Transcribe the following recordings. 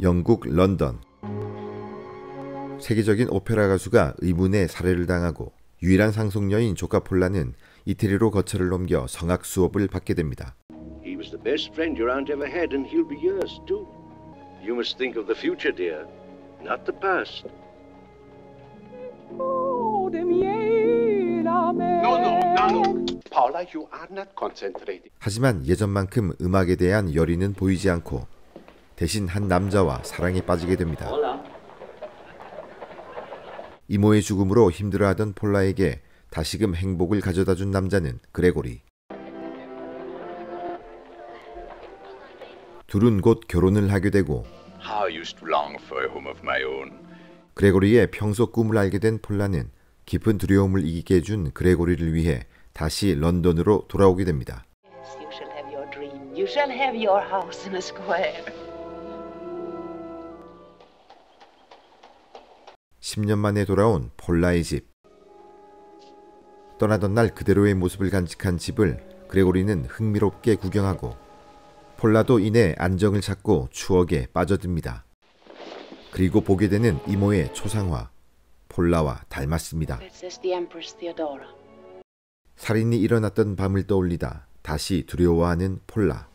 영국 런던. 세계적인 오페라 가수가 의문의 살해를 당하고 유일한 상속녀인 조카 폴라는 이태리로 거처를 넘겨 성악 수업을 받게 됩니다. He was the best friend your aunt ever had, and he'll be yours too. You must think of the future, dear, not the past. No. Paula, you are not concentrating. 하지만 예전만큼 음악에 대한 열의는 보이지 않고 대신 한 남자와 사랑에 빠지게 됩니다. 이모의 죽음으로 힘들어하던 폴라에게 다시금 행복을 가져다준 남자는 그레고리. 둘은 곧 결혼을 하게 되고 그레고리의 평소 꿈을 알게 된 폴라는 깊은 두려움을 이기게 해준 그레고리를 위해 다시 런던으로 돌아오게 됩니다. 10년 만에 돌아온 폴라의 집. 떠나던 날 그대로의 모습을 간직한 집을 그레고리는 흥미롭게 구경하고 폴라도 이내 안정을 찾고 추억에 빠져듭니다. 그리고 보게 되는 이모의 초상화, 폴라와 닮았습니다. 살인이 일어났던 밤을 떠올리다 다시 두려워하는 폴라.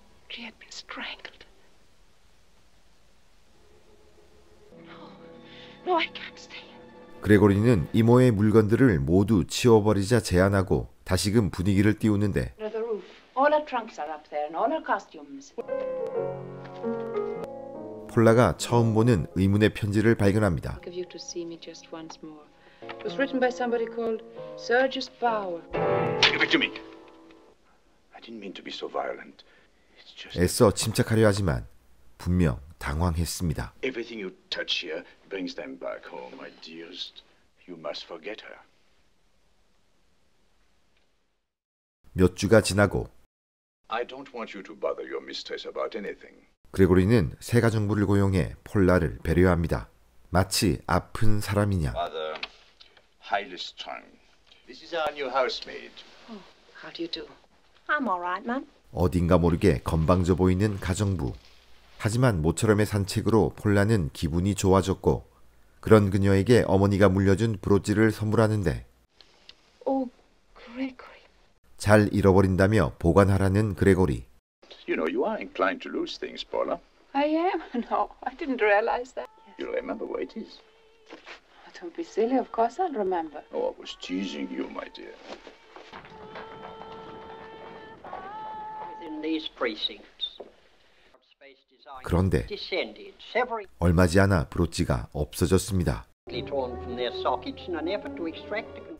그레고리는 이모의 물건들을 모두 치워버리자 제안하고 다시금 분위기를 띄우는데 폴라가 처음 보는 의문의 편지를 발견합니다. 애써 침착하려 하지만 분명 당황했습니다. 몇 주가 지나고 그레고리는 새 가정부를 고용해 폴라를 배려합니다. 마치 아픈 사람이냐. 어딘가 모르게 건방져 보이는 가정부. 하지만 모처럼의 산책으로 폴라는 기분이 좋아졌고 그런 그녀에게 어머니가 물려준 브로치를 선물하는데 잘 잃어버린다며 보관하라는 그레고리. You know, you are inclined to lose things, Paula. I am? No, I didn't realize that. You'll remember where it is. Don't be silly, of course I'll remember. Oh, I was teasing you, my dear. Within these precincts. 그런데 얼마 지 않아 브로치가 없어졌습니다.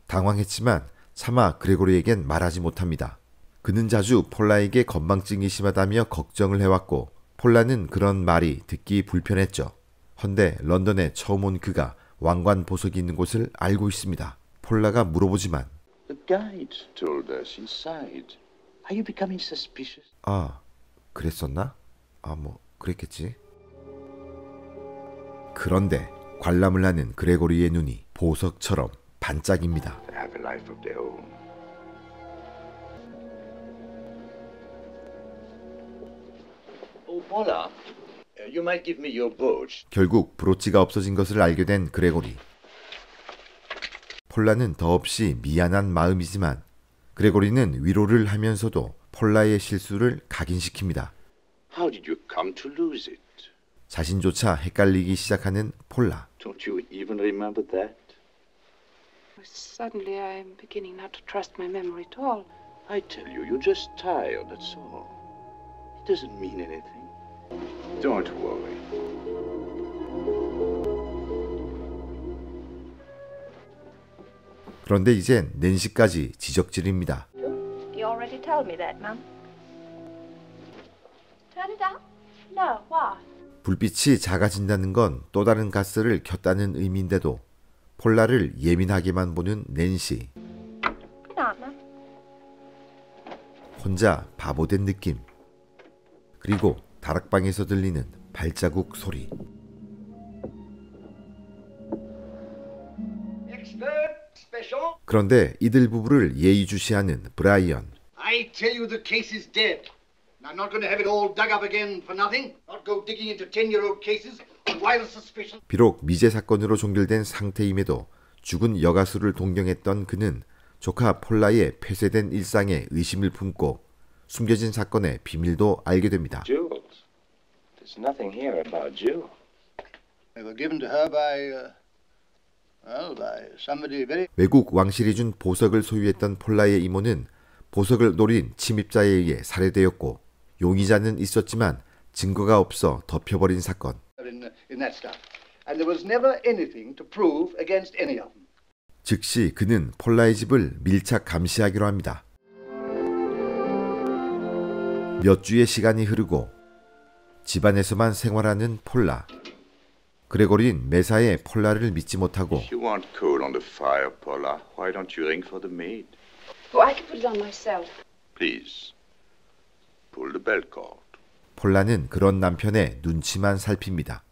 당황했지만 차마 그레고리에겐 말하지 못합니다. 그는 자주 폴라에게 건망증이 심하다며 걱정을 해왔고 폴라는 그런 말이 듣기 불편했죠. 헌데 런던에 처음 온 그가 왕관 보석이 있는 곳을 알고 있습니다. 폴라가 물어보지만 The guide told us inside. Are you becoming suspicious? 아, 그랬었나? 그랬겠지. 그런데 관람을 하는 그레고리의 눈이 보석처럼 반짝입니다. They have a life of their own. Paula, you might give me your brooch. 결국 브로치가 없어진 것을 알게 된 그레고리. 폴라는 더없이 미안한 마음이지만 그레고리는 위로를 하면서도 폴라의 실수를 각인시킵니다. How did you come to lose it? 자신조차 헷갈리기 시작하는 폴라. Don't you even remember that? Suddenly I'm beginning not to trust my memory at all. I tell you, you're just tired, that's all. It doesn't mean anything. Don't worry. 그런데 이젠 낸시까지 지적질입니다. You already told me that, Mum. Turn it up? No, why? 불빛이 작아진다는 건 또 다른 가스를 켰다는 의미인데도 폴라를 예민하게만 보는 낸시. Good night, Mum. 혼자 바보된 느낌. 그리고 다락방에서 들리는 발자국 소리. 그런데 이들 부부를 예의주시하는 브라이언. I tell you the case is dead. I'm not going to have it all dug up again for nothing. Not go digging into 10-year-old cases wild suspicion. 비록 미제 사건으로 종결된 상태임에도 죽은 여가수를 동경했던 그는 조카 폴라의 폐쇄된 일상에 의심을 품고 숨겨진 사건의 비밀도 알게 됩니다. Jewels. There's nothing here about jewels. They were given to her by somebody very. 외국 왕실이 준 보석을 소유했던 폴라의 이모는 보석을 노린 침입자에 의해 살해되었고 용의자는 있었지만 증거가 없어 덮여버린 사건. In that stuff, and there was never anything to prove against any of them. 즉시 그는 폴라의 집을 밀착 감시하기로 합니다. 몇 주의 시간이 흐르고 집안에서만 생활하는 폴라. 그레고리는 매사에 폴라를 믿지 못하고 If you want coal on the fire, Paula, why don't you ring for the maid? Oh, I can put it on myself. Please. Pull the bell cord. 폴라는 그런 남편의 눈치만 살핍니다.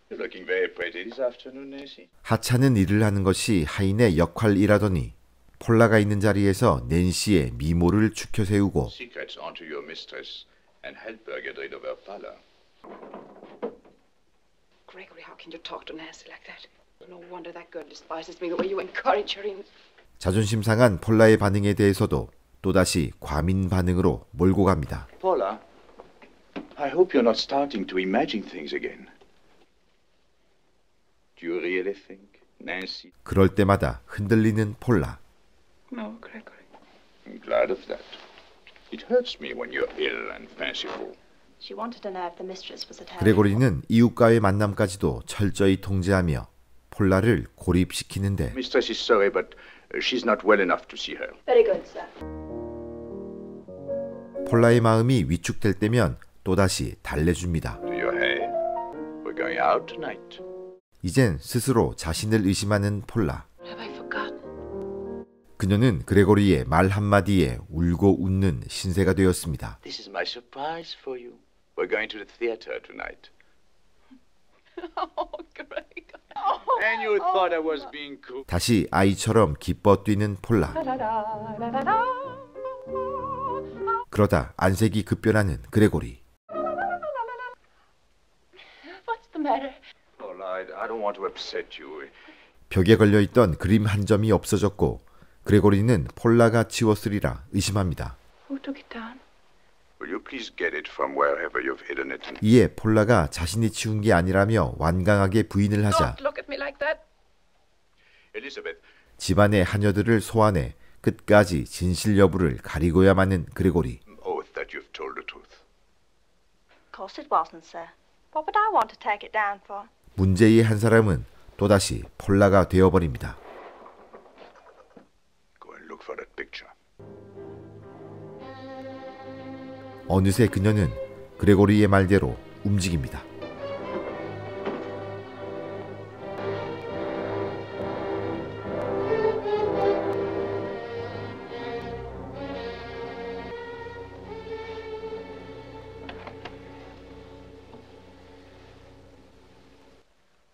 You're looking very pretty this afternoon, Nancy. 하찮은 일을 하는 것이 하인의 역할이라더니 폴라가 있는 자리에서 낸시의 미모를 추켜 세우고 Secrets onto your mistress and help her get rid of her pallor. Gregory, how can you talk to Nancy like that? No wonder that girl despises me the way you encourage her in. 자존심 상한 폴라의 반응에 대해서도 또다시 과민 반응으로 몰고 갑니다. Paula, I hope you're not starting to imagine things again. Do you really think, Nancy? 그럴 때마다 흔들리는 폴라. No, Gregory. I'm glad of that. It hurts me when you're ill and fanciful. She wanted to know if the mistress was at home. 그레고리는 이웃과의 만남까지도 철저히 통제하며 폴라를 고립시키는데 Mistress is sorry, but she's not well enough to see her. Very good, sir. 폴라의 마음이 위축될 때면 또다시 달래줍니다. Do your hair. We're going out tonight. 이젠 스스로 자신을 의심하는 폴라. Have I forgotten? 그녀는 그레고리의 말 한마디에 울고 웃는 신세가 되었습니다. This is my surprise for you. We're going to the theater tonight. Oh, Greg. And you thought I was being cool. 다시 아이처럼 기뻐 뛰는 폴라. 그러다 안색이 급변하는 그레고리. What's the matter? Paula, I don't want to upset you. 벽에 걸려있던 그림 한 점이 없어졌고 그레고리는 폴라가 치웠으리라 의심합니다. Who took it down? Will you please get it from wherever you've hidden it? 이에 폴라가 자신이 치운 게 아니라며 완강하게 부인을 하자 Don't look at me like that. Elizabeth, 집안의 하녀들을 소환해 끝까지 진실 여부를 가리고야만 는 그레고리. oath that you've told the truth. Of course it wasn't, sir. What would I want to take it down for? 문제의 한 사람은 또다시 폴라가 되어버립니다. Go and look for that picture. 어느새 그녀는 그레고리의 말대로 움직입니다.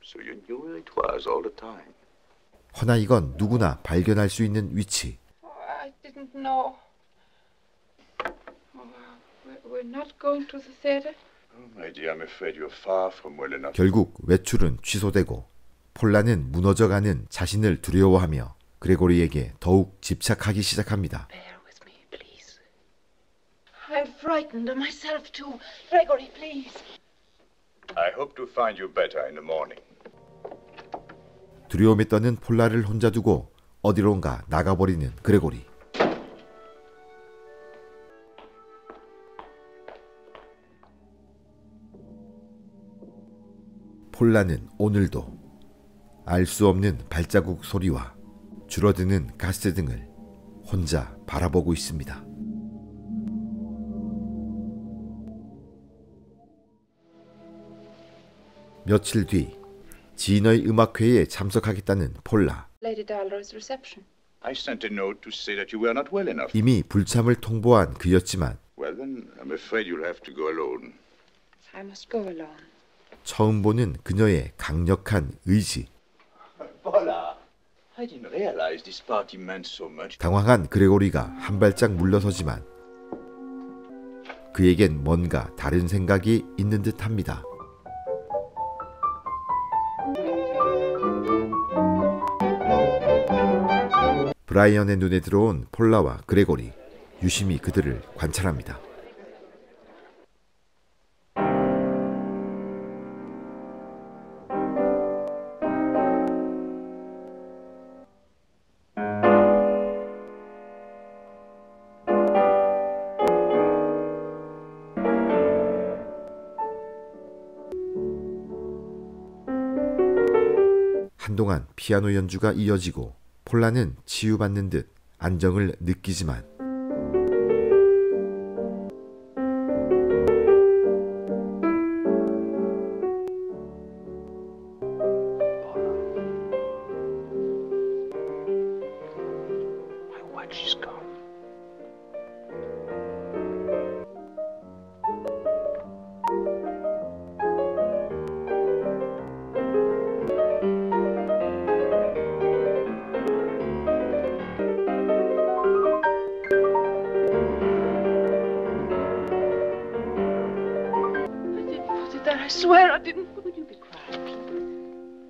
So you knew where it was all the time. 허나 이건 누구나 발견할 수 있는 위치. Oh, I didn't know. Oh, we're not going to the theater? Oh, my dear, I'm afraid you're far from well enough. 결국 외출은 취소되고 폴라는 무너져가는 자신을 두려워하며 그레고리에게 더욱 집착하기 시작합니다. Bear with me, please. I'm frightened of myself too. Gregory, please. I hope to find you better in the morning. 두려움에 떠는 폴라를 혼자 두고 어디론가 나가버리는 그레고리. 폴라는 오늘도 알 수 없는 발자국 소리와 줄어드는 가스 등을 혼자 바라보고 있습니다. 며칠 뒤 지인의 음악회에 참석하겠다는 폴라. Lady Dalroy's reception. I sent a note to say that you were not well enough. 이미 불참을 통보한 그였지만 Well, then, I'm afraid you'll have to go alone. I must go alone. 처음 보는 그녀의 강력한 의지. Paula, I didn't realize this party meant so much. 당황한 그레고리가 한 발짝 물러서지만 그에겐 뭔가 다른 생각이 있는 듯합니다. 브라이언의 눈에 들어온 폴라와 그레고리, 유심히 그들을 관찰합니다. 한동안 피아노 연주가 이어지고 폴라는 치유받는 듯 안정을 느끼지만 I swear I didn't. Would you be quiet?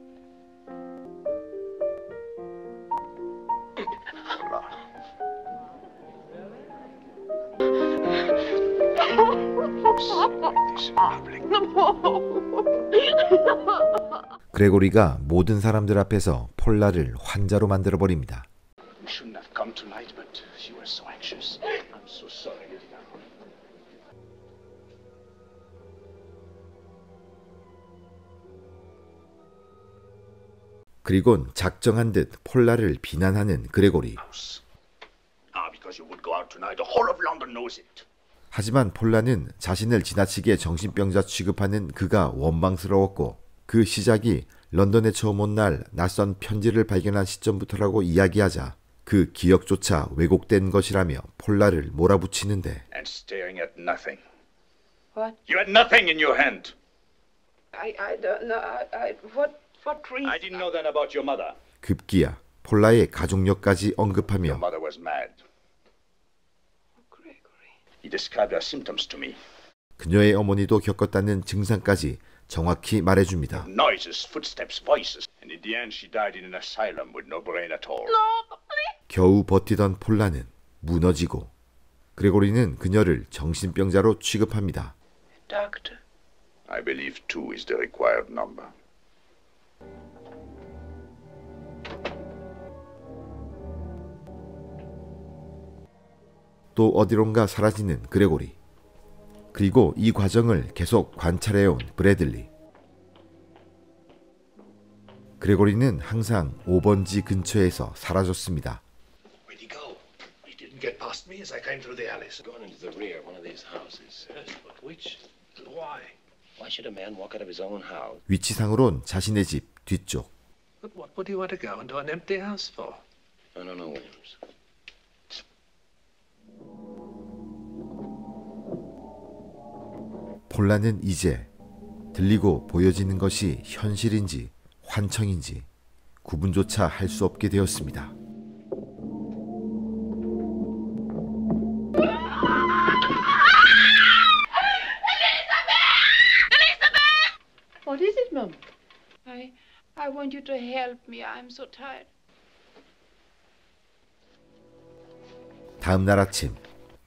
그레고리가 모든 사람들 앞에서 폴라를 환자로 만들어 버립니다. We shouldn't have come tonight, but she was so anxious. I'm so sorry. 그리곤 작정한 듯 폴라를 비난하는 그레고리. Because you would go out tonight, the whole of London knows it. 하지만 폴라는 자신을 지나치게 정신병자 취급하는 그가 원망스러웠고 그 시작이 런던에 처음 온 날 낯선 편지를 발견한 시점부터라고 이야기하자 그 기억조차 왜곡된 것이라며 폴라를 몰아붙이는데 And staring at nothing. What? You had nothing in your hand. I don't know. What reason? I didn't know that about your mother. 급기야 폴라의 가족력까지 언급하며 Your mother was mad. He described her symptoms to me. 그녀의 어머니도 겪었다는 증상까지 정확히 말해줍니다. Noises, footsteps, voices. And in the end she died in an asylum with no brain at all. 겨우 버티던 폴라는 무너지고 그레고리는 그녀를 정신병자로 취급합니다. Doctor. I believe 2 is the required number. 또 어디론가 사라지는 그레고리. 그리고 이 과정을 계속 관찰해온 브래들리. 그레고리는 항상 5번지 근처에서 사라졌습니다. Where'd he go? He didn't get past me as I came through the alleys. Gone into the rear of one of these houses. Yes, but which? Why? Why should a man walk out of his own house? 위치상으론 자신의 집 뒤쪽. But what would you want to go into an empty house for? I don't know, Williams. 폴라는 이제 들리고 보여지는 것이 현실인지 환청인지 구분조차 할 수 없게 되었습니다. What is it, Mum? I want you to help me. I'm so tired. 다음 날 아침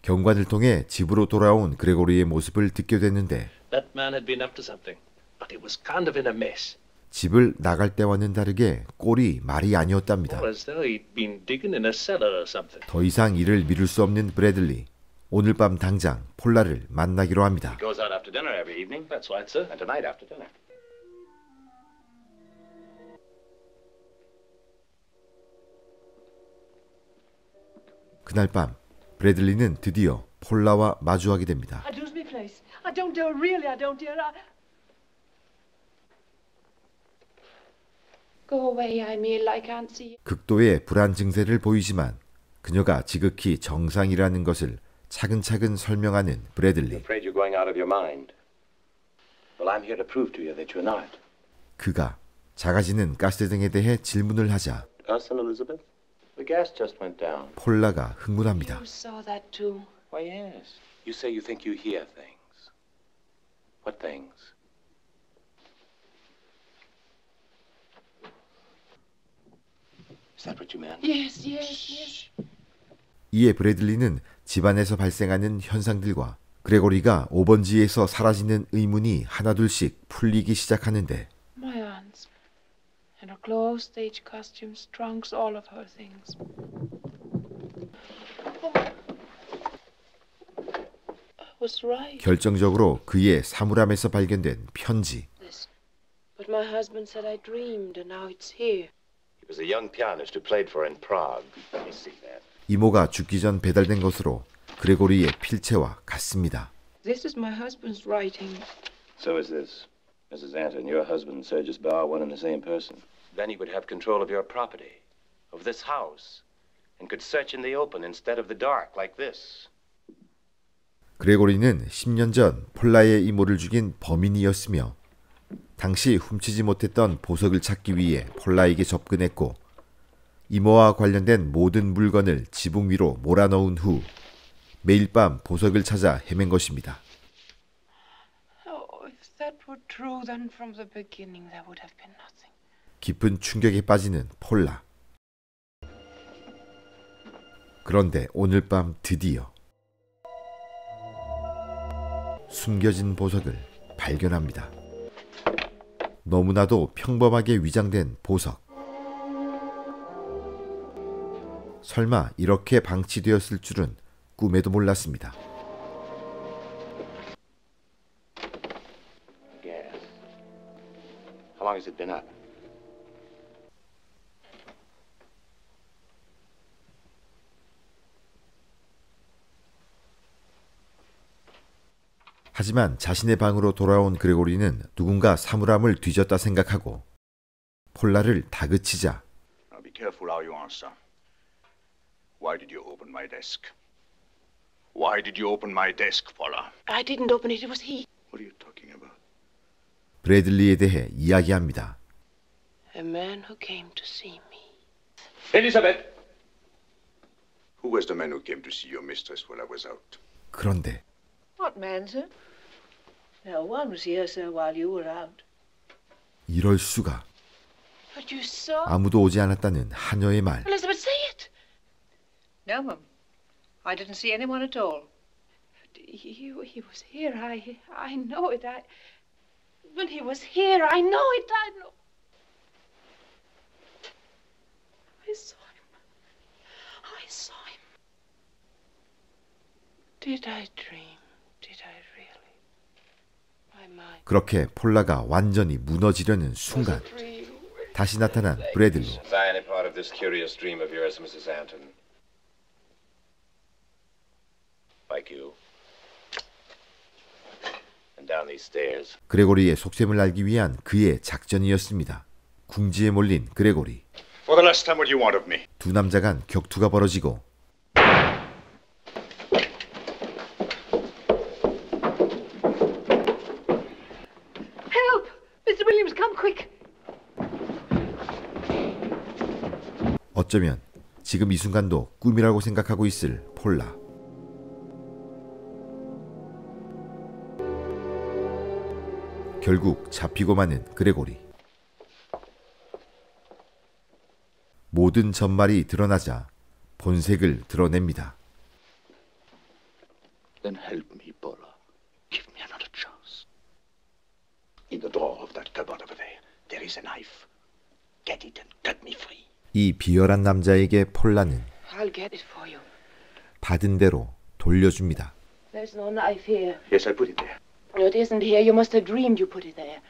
경관을 통해 집으로 돌아온 그레고리의 모습을 듣게 됐는데 That man had been up to something, but he was kind of in a mess. 집을 나갈 때와는 다르게 꼴이 말이 아니었답니다. As though he'd been digging in a cellar or something. 더 이상 이를 미룰 수 없는 브래들리. 오늘 밤 당장 폴라를 만나기로 합니다. He goes out after dinner every evening. That's right, sir. And tonight after dinner. 그날 밤 브래들리는 드디어 폴라와 마주하게 됩니다. I lose my place. I don't dare. Really, I don't dare. Go away, I'm ill. I can't see you. 극도의 불안 증세를 보이지만 그녀가 지극히 정상이라는 것을 차근차근 설명하는 브래들리. Afraid you're going out of your mind. Well, I'm here to prove to you that you're not. 그가 작아지는 가스등에 대해 질문을 하자 Cousin Elizabeth? The gas just went down. 폴라가 흥분합니다. You saw that too. Why, yes. You say you think you hear things. What things? Is that what you meant? Yes, yes, yes. 이에 브래들리는 집안에서 발생하는 현상들과 그레고리가 5번지에서 사라지는 의문이 하나둘씩 풀리기 시작하는데 My aunt's. And her clothes, stage costumes, trunks, all of her things. I was right. 결정적으로 그의 사물함에서 발견된 편지. But my husband said I dreamed, and now it's here. He was a young pianist who played for in Prague. Let me see that. 이모가 죽기 전 배달된 것으로 그레고리의 필체와 같습니다. This is my husband's writing. So is this. Mrs. Anton, your husband, Sergius Bauer, one and the same person. Then he would have control of your property, of this house, and could search in the open instead of the dark, like this. 그레고리는 10년 전 폴라의 이모를 죽인 범인이었으며 당시 훔치지 못했던 보석을 찾기 위해 폴라에게 접근했고 이모와 관련된 모든 물건을 지붕 위로 몰아넣은 후 매일 밤 보석을 찾아 헤맨 것입니다. Oh, if that were true, then from the beginning there would have been nothing. 깊은 충격에 빠지는 폴라. 그런데 오늘 밤 드디어 숨겨진 보석을 발견합니다. 너무나도 평범하게 위장된 보석. 설마 이렇게 방치되었을 줄은 꿈에도 몰랐습니다. Yes. How long has it been up? 하지만 자신의 방으로 돌아온 그레고리는 누군가 사물함을 뒤졌다 생각하고 폴라를 다그치자 Now be careful how you answer. Why did you open my desk? Why did you open my desk, Paula? I didn't open it, it was he. What are you talking about? 브래들리에 대해 이야기합니다. A man who came to see me. Elizabeth! Who was the man who came to see your mistress while I was out? 그런데 What man, sir? No one was here, sir, while you were out. 이럴 수가. But you saw? 아무도 오지 않았다는 하녀의 말. Elizabeth, say it! No, ma'am. I didn't see anyone at all. He was here. I know it. When he was here, I know it. I know. I saw him. I saw him. Did I dream? Did I really? My mind. 그렇게 폴라가 완전히 무너지려는 순간 다시 나타난 브래들리. Was I any part of this curious dream of yours, Mrs. Anton? Like you. And down these stairs. 그레고리의 속셈을 알기 위한 그의 작전이었습니다. 궁지에 몰린 그레고리. For the last time, what do you want of me? 두 남자 간 격투가 벌어지고 Help! Mr. Williams, come quick! 어쩌면 지금 이 순간도 꿈이라고 생각하고 있을 폴라. 결국 잡히고 마는 그레고리. 모든 전말이 드러나자 본색을 드러냅니다. Then help me, Paula. Give me another chance. In the drawer of that cupboard over there, there is a knife. Get it and cut me free. 이 비열한 남자에게 폴라는 I'll get it for you. 받은 대로 돌려줍니다. There's no knife here. Yes, I put it there. It isn't here. You must have dreamed you put it there.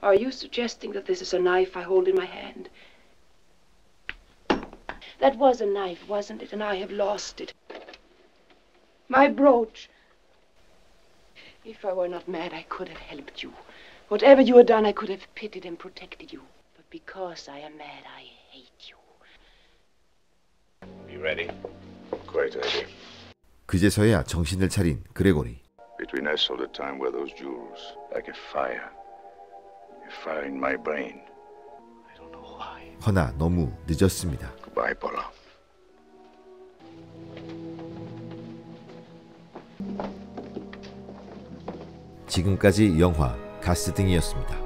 Are you suggesting that this is a knife I hold in my hand? That was a knife, wasn't it? And I have lost it. My brooch. If I were not mad, I could have helped you. Whatever you had done, I could have pitied and protected you. But because I am mad, I hate you. Be ready. Quite ready. 그제서야 정신을 차린 그레고리. Between us all the time were those jewels, like a fire. A fire in my brain. I don't know why. 허나 너무 늦었습니다. Goodbye, Paula. 지금까지 영화 가스등이었습니다.